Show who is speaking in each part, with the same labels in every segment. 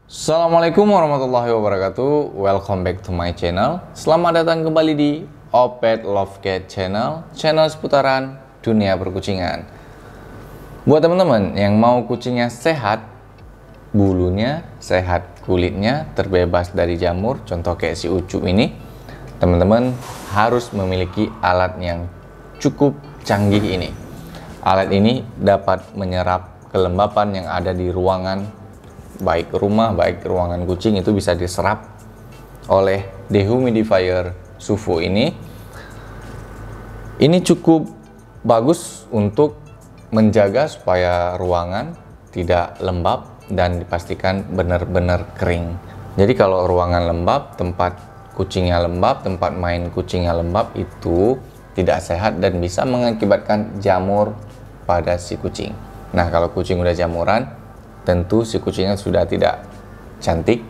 Speaker 1: Assalamualaikum warahmatullahi wabarakatuh. Welcome back to my channel. Selamat datang kembali di Opet Love Cat Channel, channel seputaran dunia perkucingan. Buat teman-teman yang mau kucingnya sehat, bulunya sehat, kulitnya terbebas dari jamur, contoh kayak si Ucup ini, teman-teman harus memiliki alat yang cukup canggih ini. Alat ini dapat menyerap kelembapan yang ada di ruangan, baik rumah, baik ruangan kucing, itu bisa diserap oleh dehumidifier SUFO ini. Ini cukup bagus untuk menjaga supaya ruangan tidak lembab dan dipastikan benar-benar kering. Jadi kalau ruangan lembab, tempat kucingnya lembab, tempat main kucingnya lembab, itu tidak sehat dan bisa mengakibatkan jamur pada si kucing. Nah, kalau kucing udah jamuran, tentu si kucingnya sudah tidak cantik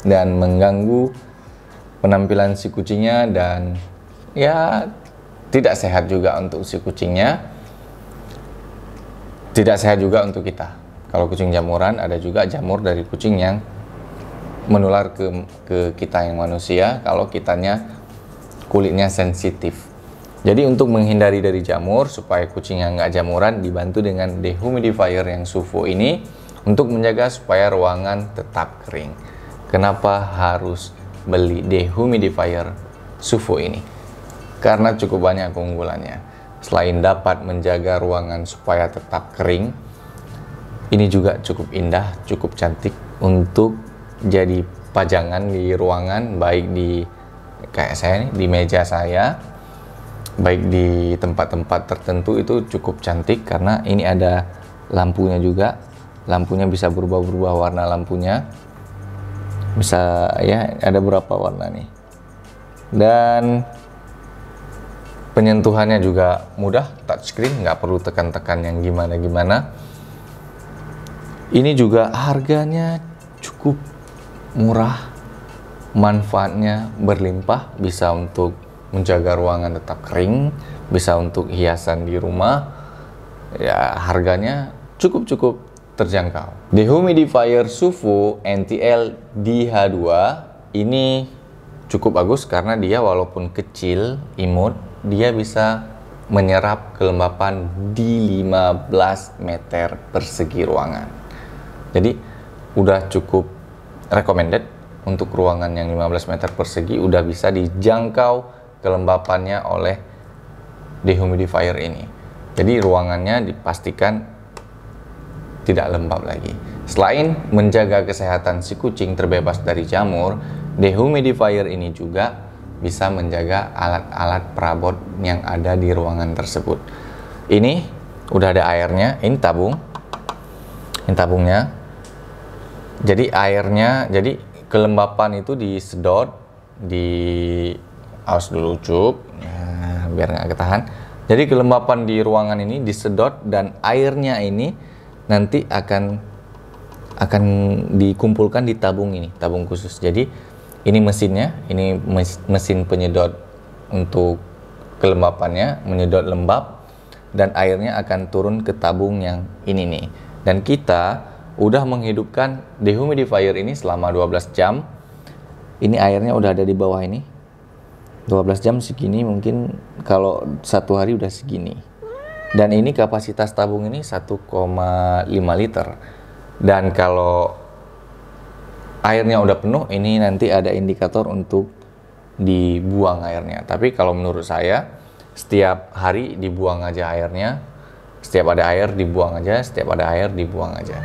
Speaker 1: dan mengganggu penampilan si kucingnya, dan ya tidak sehat juga untuk si kucingnya, tidak sehat juga untuk kita. Kalau kucing jamuran, ada juga jamur dari kucing yang menular ke kita yang manusia kalau kitanya kulitnya sensitif. Jadi untuk menghindari dari jamur, supaya kucingnya nggak jamuran, dibantu dengan dehumidifier yang SUFO ini untuk menjaga supaya ruangan tetap kering. Kenapa harus beli dehumidifier SUFO ini? Karena cukup banyak keunggulannya. Selain dapat menjaga ruangan supaya tetap kering, ini juga cukup indah, cukup cantik untuk jadi pajangan di ruangan, baik di kayak saya nih, di meja saya, baik di tempat-tempat tertentu. Itu cukup cantik karena ini ada lampunya juga. Lampunya bisa berubah-ubah warna lampunya, bisa ya, ada berapa warna nih, dan penyentuhannya juga mudah, touchscreen, nggak perlu tekan-tekan yang gimana-gimana. Ini juga harganya cukup murah, manfaatnya berlimpah, bisa untuk menjaga ruangan tetap kering, bisa untuk hiasan di rumah, ya harganya cukup terjangkau. Dehumidifier SUFO NTL DH2 ini cukup bagus karena dia walaupun kecil, imut, dia bisa menyerap kelembapan di 15 meter persegi ruangan. Jadi udah cukup recommended untuk ruangan yang 15 meter persegi, udah bisa dijangkau kelembapannya oleh dehumidifier ini. Jadi ruangannya dipastikan tidak lembab lagi. Selain menjaga kesehatan si kucing terbebas dari jamur, dehumidifier ini juga bisa menjaga alat-alat perabot yang ada di ruangan tersebut. Ini udah ada airnya, ini tabung. Ini tabungnya. Jadi airnya, jadi kelembapan itu disedot, awas dulu Cuk, nah, biar nggak ketahan. Jadi kelembapan di ruangan ini disedot, dan airnya ini nanti akan dikumpulkan di tabung ini, tabung khusus. Jadi ini mesinnya, ini mesin penyedot untuk kelembapannya, menyedot lembab, dan airnya akan turun ke tabung yang ini nih. Dan kita udah menghidupkan dehumidifier ini selama 12 jam. Ini airnya udah ada di bawah ini. 12 jam segini, mungkin kalau satu hari udah segini. Dan ini kapasitas tabung ini 1,5 liter. Dan kalau airnya udah penuh, ini nanti ada indikator untuk dibuang airnya. Tapi kalau menurut saya, setiap hari dibuang aja airnya. Setiap ada air dibuang aja, setiap ada air dibuang aja.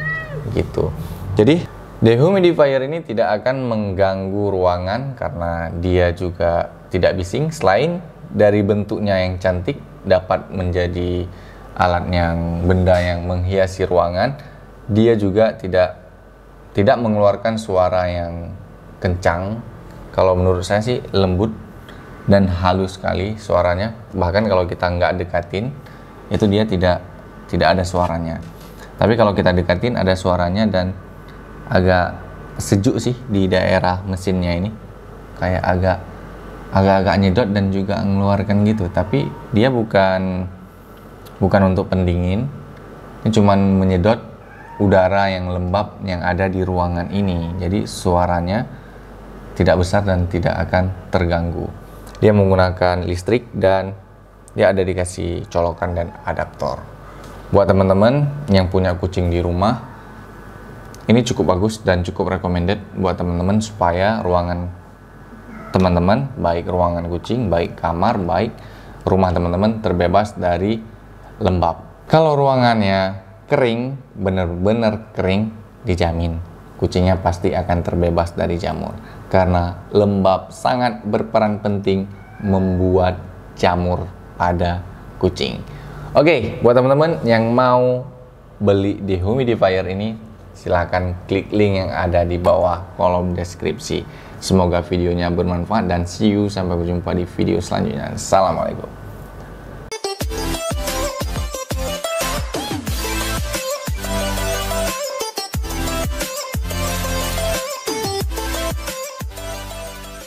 Speaker 1: Gitu. Jadi dehumidifier ini tidak akan mengganggu ruangan karena dia juga tidak bising. Selain dari bentuknya yang cantik, dapat menjadi alat yang, benda yang menghiasi ruangan, dia juga tidak mengeluarkan suara yang kencang. Kalau menurut saya sih lembut dan halus sekali suaranya. Bahkan kalau kita nggak dekatin, itu dia tidak ada suaranya. Tapi kalau kita dekatin ada suaranya, dan agak sejuk sih di daerah mesinnya ini, kayak agak nyedot dan juga mengeluarkan gitu. Tapi dia bukan untuk pendingin, ini cuman menyedot udara yang lembab yang ada di ruangan ini. Jadi suaranya tidak besar dan tidak akan terganggu. Dia menggunakan listrik dan dia ada dikasih colokan dan adaptor. Buat teman-teman yang punya kucing di rumah, ini cukup bagus dan cukup recommended buat teman-teman supaya ruangan teman-teman, baik ruangan kucing, baik kamar, baik rumah teman-teman terbebas dari lembab. Kalau ruangannya kering, benar-benar kering, dijamin kucingnya pasti akan terbebas dari jamur. Karena lembab sangat berperan penting membuat jamur pada kucing. Oke, buat teman-teman yang mau beli dehumidifier ini, silahkan klik link yang ada di bawah kolom deskripsi. Semoga videonya bermanfaat dan see you sampai berjumpa di video selanjutnya. Assalamualaikum.